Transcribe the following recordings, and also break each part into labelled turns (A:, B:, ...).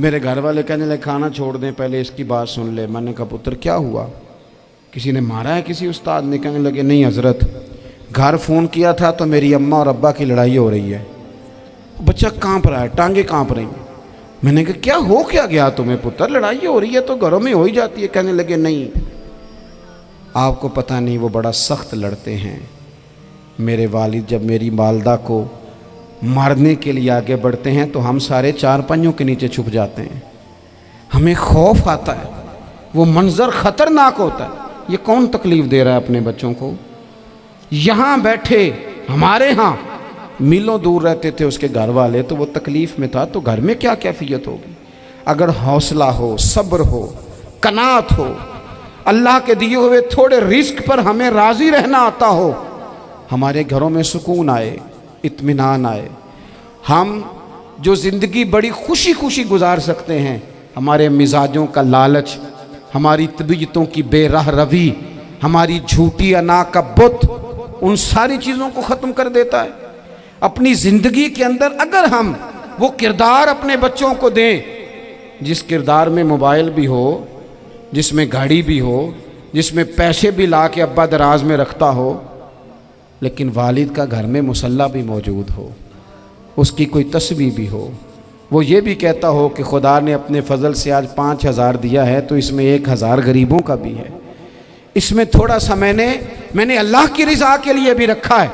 A: میرے گھر والے کہنے لگے کھانا چھوڑ دیں پہلے اس کی بات سن لے. میں نے کہا پتر کیا ہوا, کسی نے مارا ہے کسی استاد نے؟ کہنے لگے نہیں حضرت, گھر فون کیا تھا تو میری اماں اور ابا کی لڑائی ہو رہی ہے. بچہ کانپ رہا ہے, ٹانگیں کانپ رہی ہیں. میں نے کہا کیا ہو کیا گیا تمہیں پتر, لڑائی ہو رہی ہے تو گھروں میں ہو ہی جاتی ہے. کہنے لگے نہیں آپ کو پتہ نہیں وہ بڑا سخت لڑتے ہیں. میرے والد جب میری والدہ کو مارنے کے لیے آگے بڑھتے ہیں تو ہم سارے چار پنجوں کے نیچے چھپ جاتے ہیں, ہمیں خوف آتا ہے, وہ منظر خطرناک ہوتا ہے. یہ کون تکلیف دے رہا ہے اپنے بچوں کو؟ یہاں بیٹھے ہمارے ہاں میلوں دور رہتے تھے اس کے گھر والے, تو وہ تکلیف میں تھا, تو گھر میں کیا کیفیت ہوگی؟ اگر حوصلہ ہو, صبر ہو, قناعت ہو, اللہ کے دیے ہوئے تھوڑے رزق پر ہمیں راضی رہنا آتا ہو, ہمارے گھروں میں سکون آئے, اطمینان آئے, ہم جو زندگی بڑی خوشی خوشی گزار سکتے ہیں. ہمارے مزاجوں کا لالچ, ہماری طبیعتوں کی بے راہ روی, ہماری جھوٹی انا کا بت, ان ساری چیزوں کو ختم کر دیتا ہے. اپنی زندگی کے اندر اگر ہم وہ کردار اپنے بچوں کو دیں جس کردار میں موبائل بھی ہو, جس میں گاڑی بھی ہو, جس میں پیسے بھی لا کے ابا دراز میں رکھتا ہو, لیکن والد کا گھر میں مصلی بھی موجود ہو, اس کی کوئی تسبیح بھی ہو, وہ یہ بھی کہتا ہو کہ خدا نے اپنے فضل سے آج 5,000 دیا ہے تو اس میں 1,000 غریبوں کا بھی ہے, اس میں تھوڑا سا میں نے اللہ کی رضا کے لیے بھی رکھا ہے.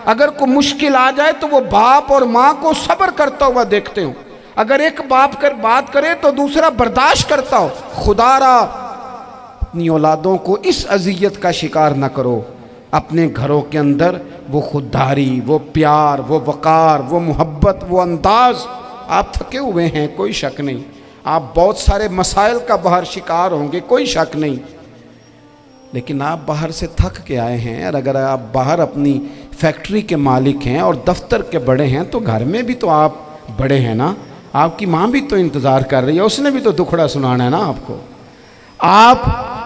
A: اگر کوئی مشکل آ جائے تو وہ باپ اور ماں کو صبر کرتا ہوا دیکھتے ہوں. اگر ایک باپ کر بات کرے تو دوسرا برداشت کرتا ہو. خدا را اپنی اولادوں کو اس اذیت کا شکار نہ کرو. اپنے گھروں کے اندر وہ خودداری, وہ پیار, وہ وقار, وہ محبت, وہ انداز. آپ تھکے ہوئے ہیں کوئی شک نہیں, آپ بہت سارے مسائل کا باہر شکار ہوں گے کوئی شک نہیں, لیکن آپ باہر سے تھک کے آئے ہیں. اور اگر آپ باہر اپنی فیکٹری کے مالک ہیں اور دفتر کے بڑے ہیں تو گھر میں بھی تو آپ بڑے ہیں نا. آپ کی ماں بھی تو انتظار کر رہی ہے, اس نے بھی تو دکھڑا سنانا ہے نا آپ کو. آپ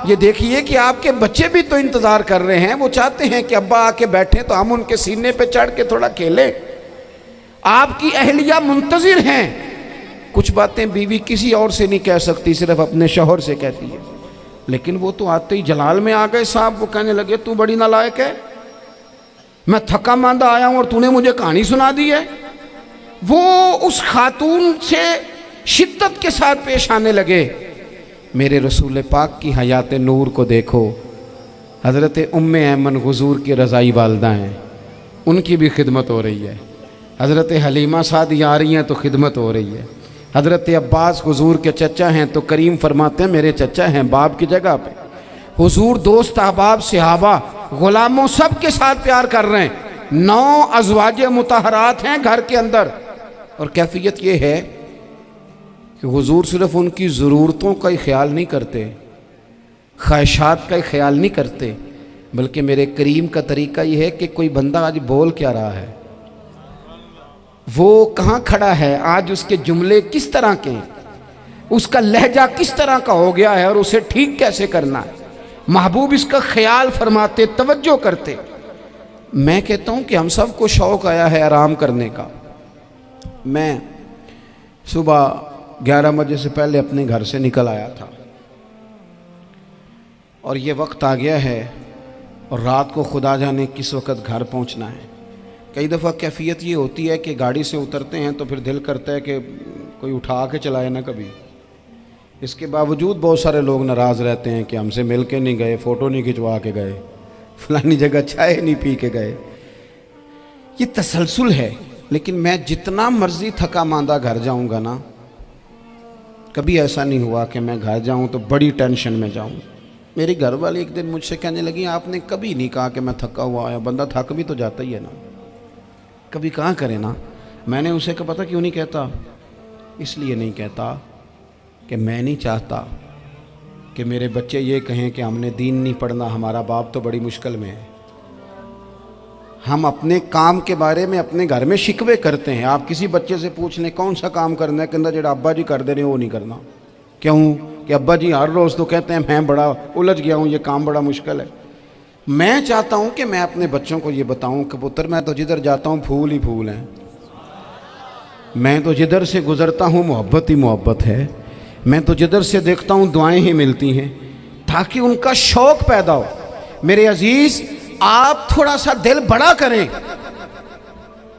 A: یہ دیکھیے کہ آپ کے بچے بھی تو انتظار کر رہے ہیں, وہ چاہتے ہیں کہ ابا آ کے بیٹھیں تو ہم ان کے سینے پہ چڑھ کے تھوڑا کھیلیں. آپ کی اہلیہ منتظر ہیں. کچھ باتیں بیوی کسی اور سے نہیں کہہ سکتی, صرف اپنے شوہر سے کہتی ہے, لیکن وہ تو آتے ہی جلال میں آ گئے صاحب. وہ کہنے لگے تو بڑی نالائق ہے, میں تھکا ماندہ آیا ہوں اور تو نے مجھے کہانی سنا دی ہے. وہ اس خاتون سے شدت کے ساتھ پیش آنے لگے. میرے رسول پاک کی حیات نور کو دیکھو, حضرت ام ایمن حضور کی رضائی والدہ ہیں, ان کی بھی خدمت ہو رہی ہے. حضرت حلیمہ سعدیہ آ رہی ہیں تو خدمت ہو رہی ہے. حضرت عباس حضور کے چچا ہیں تو کریم فرماتے ہیں میرے چچا ہیں باپ کی جگہ پہ. حضور دوست احباب صحابہ غلاموں سب کے ساتھ پیار کر رہے ہیں. 9 ازواج مطہرات ہیں گھر کے اندر, اور کیفیت یہ ہے کہ حضور صرف ان کی ضرورتوں کا ہی خیال نہیں کرتے, خواہشات کا ہی خیال نہیں کرتے, بلکہ میرے کریم کا طریقہ یہ ہے کہ کوئی بندہ آج بول کیا رہا ہے, وہ کہاں کھڑا ہے آج, اس کے جملے کس طرح کے ہیں, اس کا لہجہ کس طرح کا ہو گیا ہے اور اسے ٹھیک کیسے کرنا ہے. محبوب اس کا خیال فرماتے, توجہ کرتے. میں کہتا ہوں کہ ہم سب کو شوق آیا ہے آرام کرنے کا. میں صبح 11 بجے سے پہلے اپنے گھر سے نکل آیا تھا اور یہ وقت آ گیا ہے اور رات کو خدا جانے کس وقت گھر پہنچنا ہے. کئی دفعہ کیفیت یہ ہوتی ہے کہ گاڑی سے اترتے ہیں تو پھر دل کرتا ہے کہ کوئی اٹھا کے چلائے نہ کبھی. اس کے باوجود بہت سارے لوگ ناراض رہتے ہیں کہ ہم سے مل کے نہیں گئے, فوٹو نہیں کھنچوا کے گئے, فلانی جگہ چائے نہیں پی کے گئے. یہ تسلسل ہے. لیکن میں جتنا مرضی تھکا ماندہ گھر جاؤں گا نا, کبھی ایسا نہیں ہوا کہ میں گھر جاؤں تو بڑی ٹینشن میں جاؤں. میری گھر والی ایک دن مجھ سے کہنے لگی آپ نے کبھی نہیں کہا کہ میں تھکا ہوا آیا. بندہ تھک بھی تو جاتا ہی ہے نا, کبھی کہاں کرے نا. میں نے اسے کہا پتہ کیوں نہیں کہتا, اس لیے نہیں کہتا کہ میں نہیں چاہتا کہ میرے بچے یہ کہیں کہ ہم نے دین نہیں پڑھنا, ہمارا باپ تو بڑی مشکل میں ہے. ہم اپنے کام کے بارے میں اپنے گھر میں شکوے کرتے ہیں. آپ کسی بچے سے پوچھ لیں کون سا کام کرنا ہے, کہ اندر جڑا ابا جی کر دے رہے ہیں وہ نہیں کرنا. کیوں کہ ابا جی ہر روز تو کہتے ہیں میں بڑا الجھ گیا ہوں, یہ کام بڑا مشکل ہے. میں چاہتا ہوں کہ میں اپنے بچوں کو یہ بتاؤں کہ پتر میں تو جدھر جاتا ہوں پھول ہی پھول ہیں. میں تو جدھر سے گزرتا ہوں محبت ہی محبت ہے، میں تو جدھر سے دیکھتا ہوں دعائیں ہی ملتی ہیں، تاکہ ان کا شوق پیدا ہو۔ میرے عزیز، آپ تھوڑا سا دل بڑا کریں۔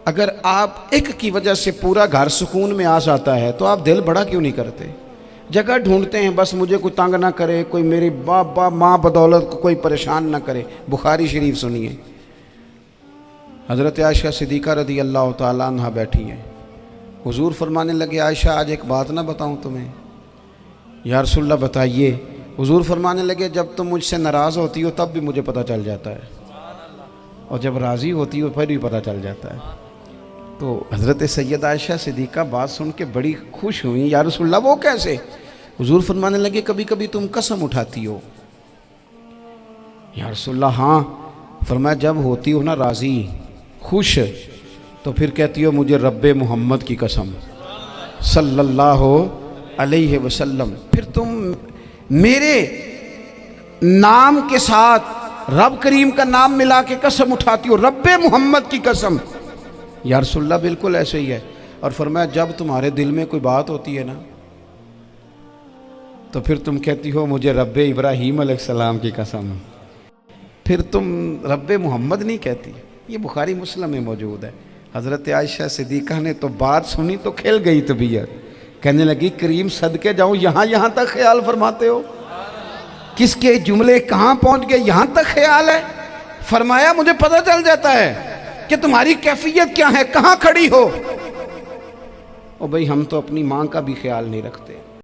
A: اگر آپ ایک کی وجہ سے پورا گھر سکون میں آ جاتا ہے تو آپ دل بڑا کیوں نہیں کرتے؟ جگہ ڈھونڈتے ہیں بس مجھے کوئی تنگ نہ کرے، کوئی میری باپ ماں بدولت کو کوئی پریشان نہ کرے۔ بخاری شریف سنیے، حضرت عائشہ صدیقہ رضی اللہ تعالیٰ عنہ بیٹھی ہیں، حضور فرمانے لگے عائشہ آج ایک بات نہ بتاؤں تمہیں؟ یا رسول اللہ بتائیے۔ حضور فرمانے لگے جب تم مجھ سے ناراض ہوتی ہو تب بھی مجھے پتہ چل جاتا ہے، اور جب راضی ہوتی ہو پھر بھی پتہ چل جاتا ہے۔ تو حضرت سیدہ عائشہ صدیقہ بات سن کے بڑی خوش ہوئیں، یا رسول اللہ وہ کیسے؟ حضور فرمانے لگے کبھی کبھی تم قسم اٹھاتی ہو۔ یا رسول اللہ ہاں۔ فرمایا جب ہوتی ہو نا راضی، خوش، تو پھر کہتی ہو مجھے رب محمد کی قسم صلی اللہ علیہ وسلم، پھر تم میرے نام کے ساتھ رب کریم کا نام ملا کے قسم اٹھاتی ہو، رب محمد کی قسم۔ یا رسول اللہ بالکل ایسے ہی ہے۔ اور فرمایا جب تمہارے دل میں کوئی بات ہوتی ہے نا تو پھر تم کہتی ہو مجھے رب ابراہیم علیہ السلام کی قسم، پھر تم رب محمد نہیں کہتی۔ یہ بخاری مسلم میں موجود ہے۔ حضرت عائشہ صدیقہ نے تو بات سنی تو کھل گئی طبیعت، کہنے لگی کریم صدقے جاؤں، یہاں تک خیال فرماتے ہو؟ کس کے جملے کہاں پہنچ گئے، یہاں تک خیال ہے؟ فرمایا مجھے پتہ چل جاتا ہے کہ تمہاری کیفیت کیا ہے، کہاں کھڑی ہو۔ او بھئی ہم تو اپنی ماں کا بھی خیال نہیں رکھتے۔